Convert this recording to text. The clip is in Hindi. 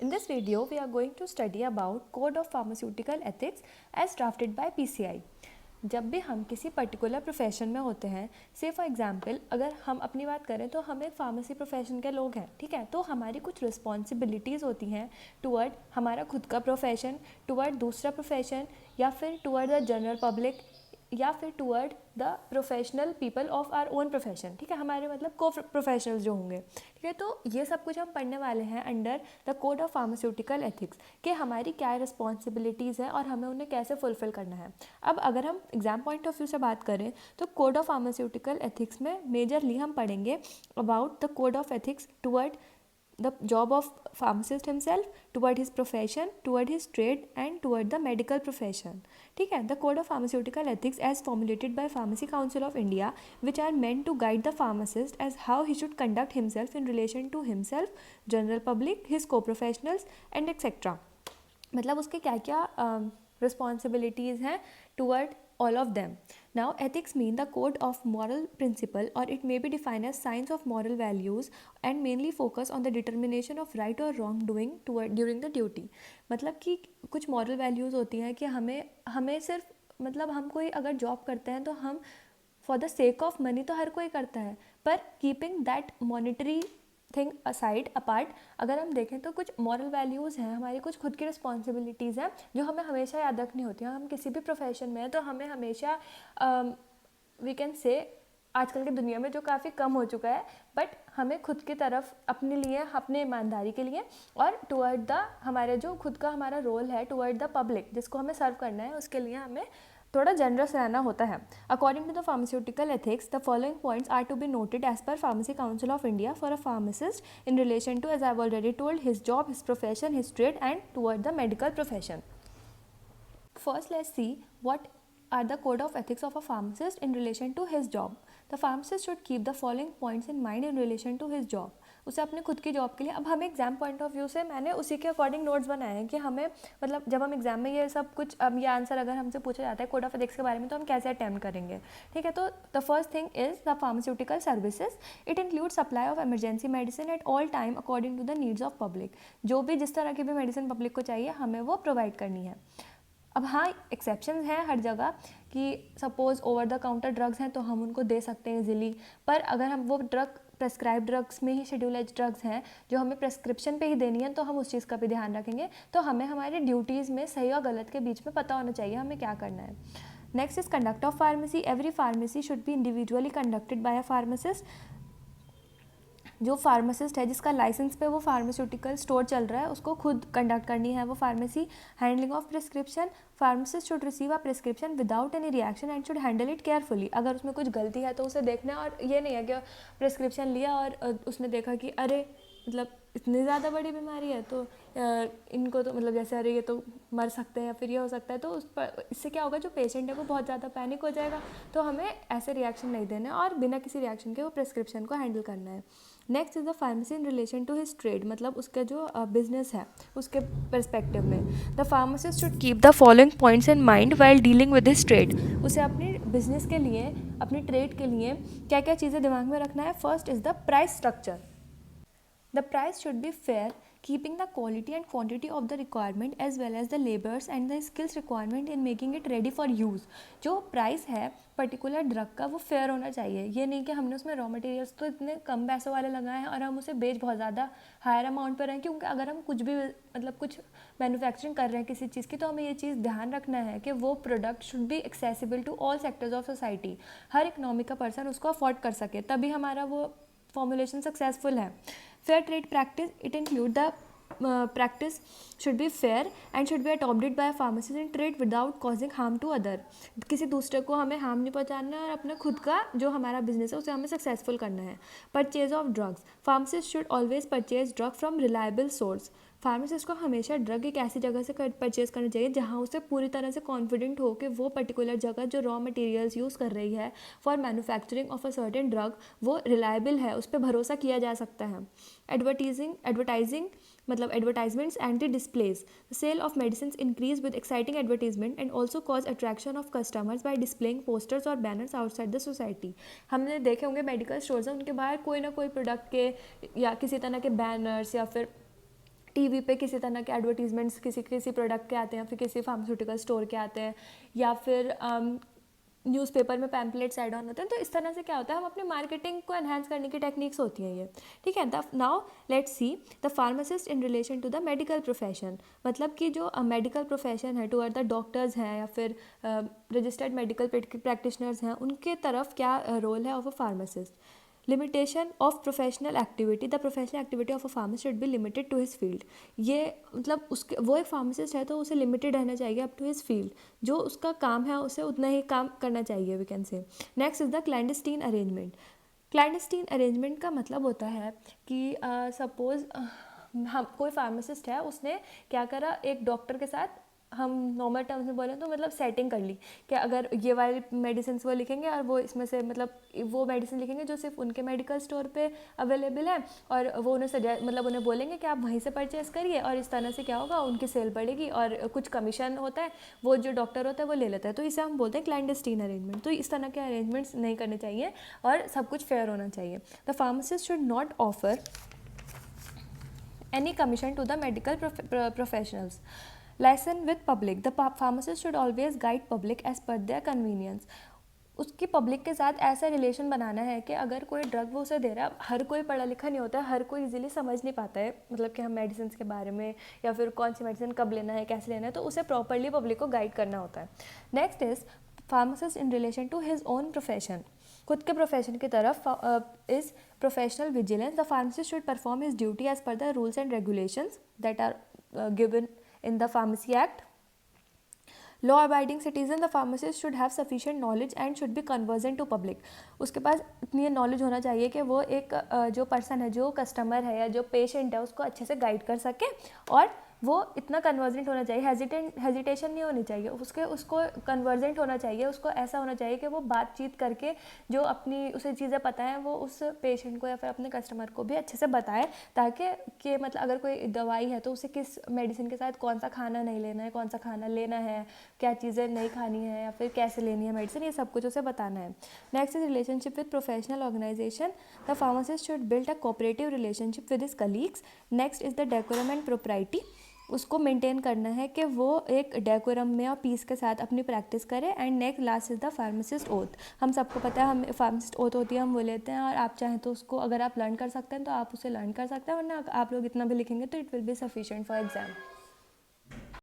In this video, we are going to study about Code of Pharmaceutical Ethics as drafted by PCI. जब भी हम किसी पर्टिकुलर प्रोफेशन में होते हैं, से फॉर एग्जांपल अगर हम अपनी बात करें तो हम एक फार्मेसी प्रोफेशन के लोग हैं, ठीक है, तो हमारी कुछ रिस्पॉन्सिबिलिटीज़ होती हैं टुवर्ड हमारा खुद का प्रोफेशन, टुवर्ड दूसरा प्रोफेशन, या फिर टुवर्ड द जनरल पब्लिक, या फिर toward the professional people of our own profession, ठीक है, हमारे मतलब को प्रोफेशनल्स जो होंगे, ठीक है। तो ये सब कुछ हम पढ़ने वाले हैं under the code of pharmaceutical ethics कि हमारी क्या रिस्पॉन्सिबिलिटीज़ हैं और हमें उन्हें कैसे फुलफिल करना है। अब अगर हम एग्जाम पॉइंट ऑफ व्यू से बात करें तो कोड ऑफ फार्मास्यूटिकल एथिक्स में मेजरली हम पढ़ेंगे about the code of ethics toward the job of pharmacist himself, toward his profession, toward his trade and toward the medical profession. ठीक है, the code of pharmaceutical ethics as formulated by Pharmacy Council of India, which are meant to guide the pharmacist as how he should conduct himself in relation to himself, general public, his co-professionals and etc. मतलब उसके क्या क्या responsibilities हैं toward all of them. Now, ethics mean the code of moral principle, or it may be defined as science of moral values and mainly focus on the determination of right or wrong doing during the duty. मतलब कि कुछ moral values होती हैं कि हमें सिर्फ मतलब हम कोई अगर जॉब करते हैं तो हम for the sake of money तो हर कोई करता है, पर keeping that monetary thing aside apart अगर हम देखें तो कुछ मॉरल वैल्यूज़ हैं, हमारी कुछ खुद की रिस्पॉन्सिबिलिटीज़ हैं जो हमें हमेशा याद रखनी होती हैं। हम किसी भी प्रोफेशन में हैं तो हमें हमेशा वी कैन से आजकल की दुनिया में जो काफ़ी कम हो चुका है, बट हमें खुद की तरफ अपने लिए, अपने ईमानदारी के लिए और टुवर्ड द हमारे जो खुद का हमारा रोल है टुवर्ड द पब्लिक जिसको हमें सर्व करना है, उसके लिए हमें थोड़ा जनरस रहना होता है। According to the pharmaceutical ethics the following points are to be noted as per pharmacy council of India for a pharmacist in relation to, as I have already told, his job, his profession, his trade and toward the medical profession. First, let's see what are the code of ethics of a pharmacist in relation to his job. The pharmacist should keep the following points in mind in relation to his job. उसे अपने खुद की जॉब के लिए, अब हमें एग्जाम पॉइंट ऑफ व्यू से मैंने उसी के अकॉर्डिंग नोट्स बनाए हैं कि हमें मतलब जब हम एग्जाम में ये सब कुछ, अब ये आंसर अगर हमसे पूछा जाता है कोड ऑफ एथिक्स के बारे में तो हम कैसे अटेम्प्ट करेंगे, ठीक है। तो the first thing is the pharmaceutical services. It include supply of emergency medicine at all time according to the needs of public. जो भी जिस तरह की भी मेडिसिन पब्लिक को चाहिए हमें वो प्रोवाइड करनी है. अब हाँ, एक्सेप्शंस हैं हर जगह कि suppose over the counter drugs हैं तो हम उनको दे सकते हैं इजीली, पर अगर हम वो ड्रग प्रेस्क्राइब ड्रग्स में ही शेड्यूल्ड ड्रग्स हैं जो हमें प्रेस्क्रिप्शन पे ही देनी है तो हम उस चीज़ का भी ध्यान रखेंगे. तो हमें हमारी ड्यूटीज़ में सही और गलत के बीच में पता होना चाहिए हमें क्या करना है. Next is conduct of pharmacy. Every pharmacy should be individually conducted by a pharmacist. जो फार्मासिस्ट है जिसका लाइसेंस पे वो फार्मास्यूटिकल स्टोर चल रहा है उसको खुद कंडक्ट करनी है वो pharmacy. Handling of prescription. Pharmacist should receive a prescription without any reaction and should handle it carefully. अगर उसमें कुछ गलती है तो उसे देखना है, और ये नहीं है कि प्रिस्क्रिप्शन लिया और उसने देखा कि अरे मतलब इतनी ज़्यादा बड़ी बीमारी है तो इनको तो मतलब जैसे अरे ये तो मर सकते हैं या फिर ये हो सकता है, तो उस पर इससे क्या होगा, जो पेशेंट है वो बहुत ज़्यादा पैनिक हो जाएगा. तो हमें ऐसे रिएक्शन नहीं देना है और बिना किसी रिएक्शन के वो प्रिस्क्रिप्शन को हैंडल करना है. Next is the pharmacy in relation to his trade. मतलब उसका जो बिजनेस है उसके पर्सपेक्टिव में the pharmacist should keep the following points in mind while dealing with his trade. उसे अपने बिजनेस के लिए, अपनी ट्रेड के लिए क्या क्या चीज़ें दिमाग में रखना है. First is the price structure. The price should be fair, keeping the quality and quantity of the requirement as well as the labors and the skills requirement in making it ready for use. जो प्राइस है पर्टिकुलर ड्रग का वो फेयर होना चाहिए. ये नहीं कि हमने उसमें रॉ मटेरियल्स तो इतने कम पैसों वाले लगाए हैं और हम उसे बेच बहुत ज़्यादा हायर अमाउंट पर हैं, क्योंकि अगर हम कुछ भी मतलब कुछ मैन्युफैक्चरिंग कर रहे हैं किसी चीज़ की तो हमें ये चीज़ ध्यान रखना है कि वो product should be accessible to all sectors of society. हर इकोनॉमी का पर्सन उसको अफोर्ड कर सके, तभी हमारा वो फॉर्मुलेशन सक्सेसफुल है. Fair trade practice. It include the practice should be fair and should be adopted by a pharmacist in trade without causing harm to other. किसी दूसरे को हमें हार्म नहीं पहुंचाना है और अपने खुद का जो हमारा बिजनेस है उसे हमें सक्सेसफुल करना है. Purchase of drugs. Pharmacist should always purchase drug from reliable source. Pharmacist को हमेशा ड्रग एक ऐसी जगह से परचेज करना चाहिए जहाँ उसे पूरी तरह से कॉन्फिडेंट हो कि वो पर्टिकुलर जगह जो रॉ मटेरियल्स यूज़ कर रही है for manufacturing of a certain drug वो रिलायबल है, उस पर भरोसा किया जा सकता है. एडवर्टाइजिंग मतलब advertisements and the displays. The sale of medicine increase with exciting advertisement and also cause attraction of customers by displaying posters और बैनर्स आउटसाइड द सोसाइटी. हमने देखे होंगे मेडिकल स्टोर्स हैं, उनके बाहर कोई ना कोई प्रोडक्ट के या किसी तरह के बैनर्स या फिर टीवी पे किसी तरह के एडवर्टीजमेंट्स किसी प्रोडक्ट के आते हैं, फिर किसी फार्मास्यूटिकल स्टोर के आते हैं, या फिर न्यूज़पेपर में पैम्पलेट्स ऐड ऑन होते हैं। तो इस तरह से क्या होता है, हम अपनी मार्केटिंग को एनहांस करने की टेक्निक्स होती हैं ये, ठीक है। Now let's see the pharmacist in relation to the medical profession, मतलब कि जो मेडिकल प्रोफेशन है, टू द डॉक्टर्स हैं या फिर रजिस्टर्ड मेडिकल प्रैक्टिशनर्स हैं, उनके तरफ क्या रोल है of a pharmacist. Limitation of professional activity, the professional activity of a pharmacist should be limited to his field. ये मतलब उसके वो एक फार्मासिस्ट है तो उसे लिमिटेड रहना चाहिए अप टू हिज फील्ड, जो उसका काम है उसे उतना ही काम करना चाहिए, we can say. Next is the clandestine arrangement. Clandestine arrangement का मतलब होता है कि सपोज हम कोई फार्मासिस्ट है, उसने क्या करा, एक डॉक्टर के साथ, हम नॉर्मल टर्म्स में बोलें तो मतलब सेटिंग कर ली कि अगर ये वाली मेडिसिन वो लिखेंगे और वो इसमें से मतलब वो मेडिसिन लिखेंगे जो सिर्फ उनके मेडिकल स्टोर पे अवेलेबल है, और वो उन्हें मतलब उन्हें बोलेंगे कि आप वहीं से परचेस करिए, और इस तरह से क्या होगा, उनकी सेल बढ़ेगी और कुछ कमीशन होता है वो जो डॉक्टर होता है वो ले लेता है। तो इसे हम बोलते हैं क्लैंडस्टीन अरेंजमेंट। तो इस तरह के अरेंजमेंट्स नहीं करने चाहिए और सब कुछ फेयर होना चाहिए। The pharmacist should not offer any commission to the medical professionals. Liaison with public, the pharmacist should always guide public as per their convenience. उसकी पब्लिक के साथ ऐसा रिलेशन बनाना है कि अगर कोई ड्रग वो उसे दे रहा है, हर कोई पढ़ा लिखा नहीं होता है, हर कोई इजीली समझ नहीं पाता है, मतलब कि हम मेडिसिन के बारे में या फिर कौन सी मेडिसिन कब लेना है, कैसे लेना है, तो उसे प्रॉपरली पब्लिक को गाइड करना होता है। Next is pharmacist in relation to his own profession, खुद के प्रोफेशन की तरफ is professional vigilance. The pharmacist should perform his duty as per the rules and regulations that are given in the pharmacy act. Law abiding citizen, the pharmacist should have sufficient knowledge and should be convergent to public. उसके पास इतनी नॉलेज होना चाहिए कि वो एक जो पर्सन है, जो कस्टमर है या जो पेशेंट है, उसको अच्छे से गाइड कर सके, और वो इतना कन्वर्जेंट होना चाहिए, हेजिटेशन नहीं होनी चाहिए उसको कन्वर्जेंट होना चाहिए, उसको ऐसा होना चाहिए कि वो बातचीत करके जो अपनी उसे चीज़ें पता हैं वो उस पेशेंट को या फिर अपने कस्टमर को भी अच्छे से बताए, ताकि कि मतलब अगर कोई दवाई है तो उसे किस मेडिसिन के साथ कौन सा खाना नहीं लेना है, कौन सा खाना लेना है, क्या चीज़ें नहीं खानी है, या फिर कैसे लेनी है मेडिसिन, ये सब कुछ उसे बताना है। Next is relationship with professional organization, the pharmacist should build a cooperative relationship with his colleagues. Next is the decorum and propriety, उसको मेंटेन करना है कि वो एक डेकोरम में और पीस के साथ अपनी प्रैक्टिस करे। And next last is the pharmacist oath, हम सबको पता है हम फार्मासिस्ट ओथ होती है, हम वो लेते हैं, और आप चाहें तो उसको अगर आप लर्न कर सकते हैं तो आप उसे लर्न कर सकते हैं, वरना आप लोग इतना भी लिखेंगे तो it will be sufficient for exam.